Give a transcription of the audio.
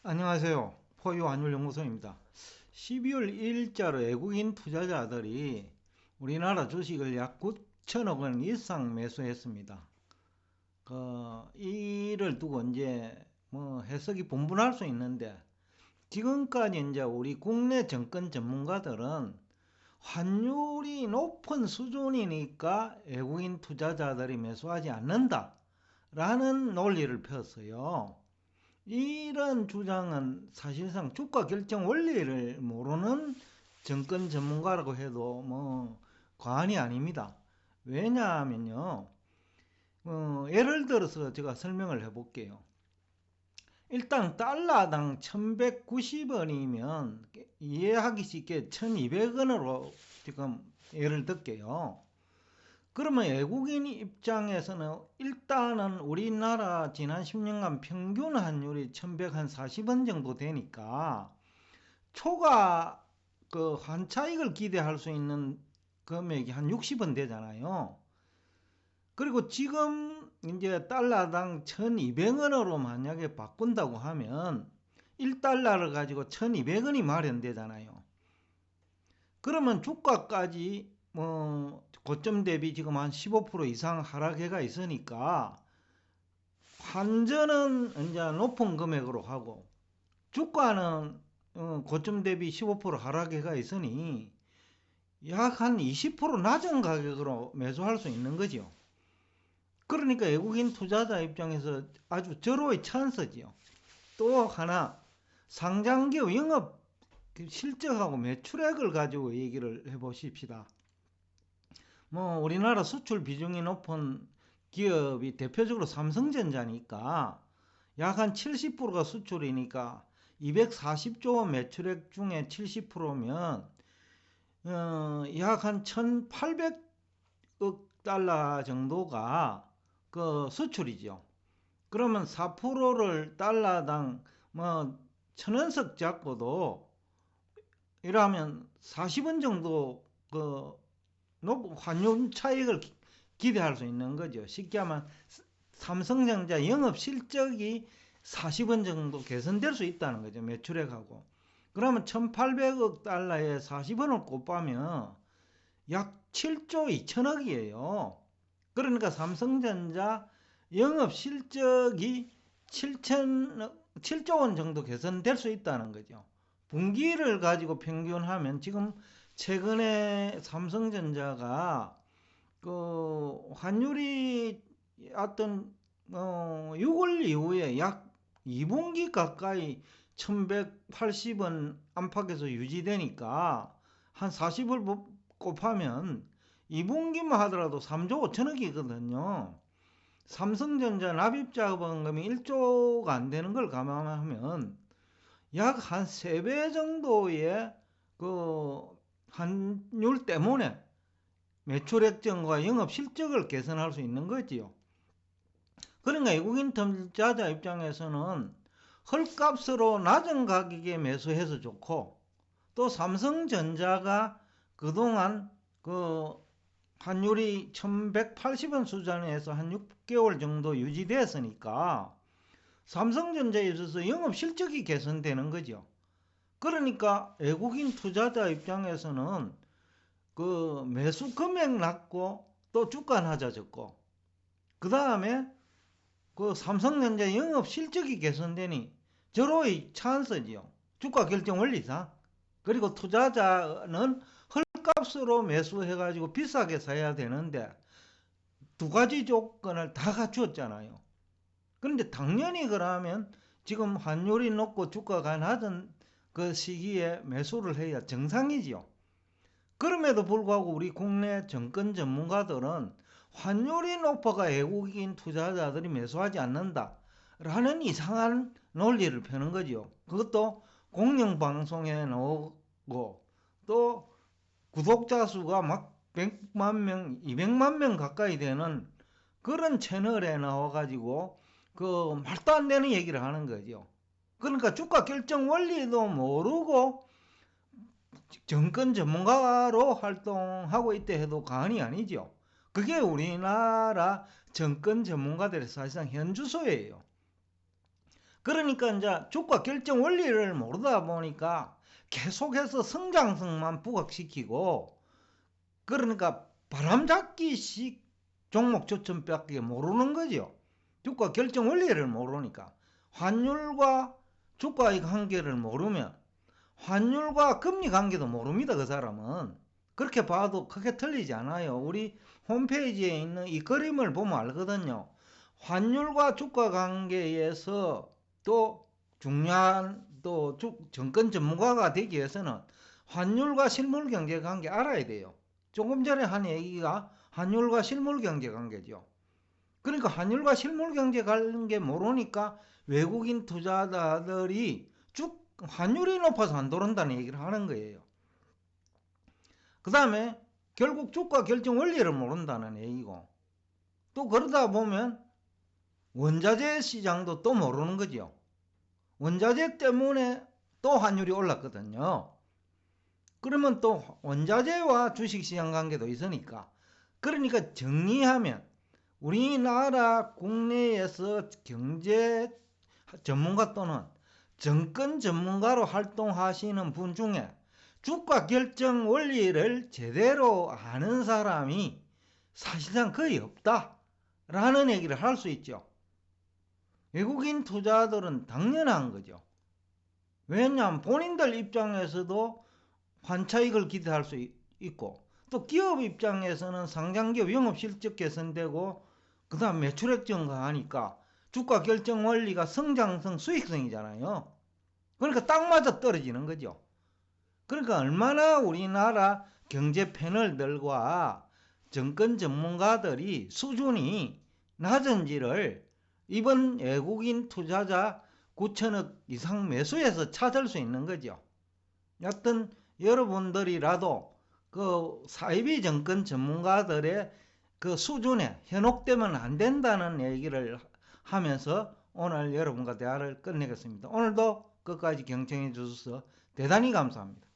안녕하세요. 포유환율연구소입니다. 12월 1일자로 외국인 투자자들이 우리나라 주식을 약 9천억 원 이상 매수했습니다. 이를 두고 이제 해석이 분분할 수 있는데, 지금까지 이제 우리 국내 정권 전문가들은 환율이 높은 수준이니까 외국인 투자자들이 매수하지 않는다 라는 논리를 폈어요. 이런 주장은 사실상 주가 결정 원리를 모르는 정권 전문가라고 해도 과언이 아닙니다. 왜냐하면요, 예를 들어서 제가 설명을 해볼게요. 일단 달러당 1190원이면 이해하기 쉽게 1200원으로 지금 예를 들게요. 그러면 외국인 입장에서는 일단은 우리나라 지난 10년간 평균 환율이 1140원 정도 되니까 초과 환차익을 기대할 수 있는 금액이 한 60원 되잖아요. 그리고 지금 이제 달러당 1200원으로 만약에 바꾼다고 하면 1달러를 가지고 1200원이 마련되잖아요. 그러면 주가까지 고점 대비 지금 한 15% 이상 하락해가 있으니까 환전은 이제 높은 금액으로 하고 주가는 고점 대비 15% 하락해가 있으니 약 한 20% 낮은 가격으로 매수할 수 있는 거죠. 그러니까 외국인 투자자 입장에서 아주 절호의 찬스지요. 또 하나, 상장기업 영업 실적하고 매출액을 가지고 얘기를 해보십시다. 우리나라 수출 비중이 높은 기업이 대표적으로 삼성전자니까 약 한 70%가 수출이니까 240조 원 매출액 중에 70%면 약 한 1800억 달러 정도가 그 수출이죠. 그러면 4%를 달러당 1000원씩 잡고도 이러면 40원 정도 환율 차익을 기대할 수 있는 거죠. 쉽게 하면 삼성전자 영업 실적이 40원 정도 개선될 수 있다는 거죠. 매출액하고. 그러면 1800억 달러에 40원을 곱하면 약 7조 2천억이에요. 그러니까 삼성전자 영업 실적이 7조 원 정도 개선될 수 있다는 거죠. 분기를 가지고 평균하면 지금 최근에 삼성전자가 환율이 어떤 6월 이후에 약 2분기 가까이 1180원 안팎에서 유지되니까 한 40을 곱하면 2분기만 하더라도 3조 5천억이거든요. 삼성전자 납입자본금이 1조가 안 되는 걸 감안하면 약 한 3배 정도의 환율 때문에 매출액 증가와 영업 실적을 개선할 수 있는 거지요. 그러니까 외국인 투자자 입장에서는 헐값으로 낮은 가격에 매수해서 좋고, 또 삼성전자가 그동안 환율이 1180원 수준에서 한 6개월 정도 유지됐으니까 삼성전자에 있어서 영업 실적이 개선되는 거죠. 그러니까 외국인 투자자 입장에서는 매수 금액 낮고 또 주가 낮아졌고, 그 다음에 삼성전자 영업 실적이 개선되니 절호의 찬스지요. 주가 결정 원리상. 그리고 투자자는 헐값으로 매수해가지고 비싸게 사야 되는데 두 가지 조건을 다 갖추었잖아요. 그런데 당연히 그러면 지금 환율이 높고 주가가 낮은 그 시기에 매수를 해야 정상이지요. 그럼에도 불구하고 우리 국내 정권 전문가들은 환율이 높아가 외국인 투자자들이 매수하지 않는다 라는 이상한 논리를 펴는 거죠. 그것도 공영방송에 나오고 또 구독자 수가 막 100만 명, 200만 명 가까이 되는 그런 채널에 나와가지고 말도 안 되는 얘기를 하는 거죠. 그러니까 주가 결정 원리도 모르고 정권 전문가로 활동하고 있다 해도 과언이 아니죠. 그게 우리나라 정권 전문가들의 사실상 현주소예요. 그러니까 이제 주가 결정 원리를 모르다 보니까 계속해서 성장성만 부각시키고, 그러니까 바람잡기식 종목 추천밖에 모르는 거죠. 주가 결정 원리를 모르니까. 환율과 주가의 관계를 모르면 환율과 금리 관계도 모릅니다. 그 사람은. 그렇게 봐도 크게 틀리지 않아요. 우리 홈페이지에 있는 이 그림을 보면 알거든요. 환율과 주가 관계에서 또 중요한 또 정권 전문가가 되기 위해서는 환율과 실물 경제 관계 알아야 돼요. 조금 전에 한 얘기가 환율과 실물 경제 관계죠. 그러니까 환율과 실물 경제 관계 모르니까 외국인 투자자들이 환율이 높아서 안 들어온다는 얘기를 하는 거예요. 그 다음에 결국 주가 결정 원리를 모른다는 얘기고, 또 그러다 보면 원자재 시장도 또 모르는 거죠. 원자재 때문에 또 환율이 올랐거든요. 그러면 또 원자재와 주식시장 관계도 있으니까, 그러니까 정리하면 우리나라 국내에서 경제 전문가 또는 정권 전문가로 활동하시는 분 중에 주가 결정 원리를 제대로 아는 사람이 사실상 거의 없다라는 얘기를 할 수 있죠. 외국인 투자들은 당연한 거죠. 왜냐하면 본인들 입장에서도 환차익을 기대할 수 있고, 또 기업 입장에서는 상장기업 영업실적 개선되고 그 다음 매출액 증가하니까 주가 결정 원리가 성장성 수익성이잖아요. 그러니까 딱 맞아 떨어지는 거죠. 그러니까 얼마나 우리나라 경제 패널들과 정권 전문가들이 수준이 낮은지를 이번 외국인 투자자 9천억 이상 매수에서 찾을 수 있는 거죠. 여튼 여러분들이라도 그 사이비 정권 전문가들의 그 수준에 현혹되면 안 된다는 얘기를 하면서 오늘 여러분과 대화를 끝내겠습니다. 오늘도 끝까지 경청해 주셔서 대단히 감사합니다.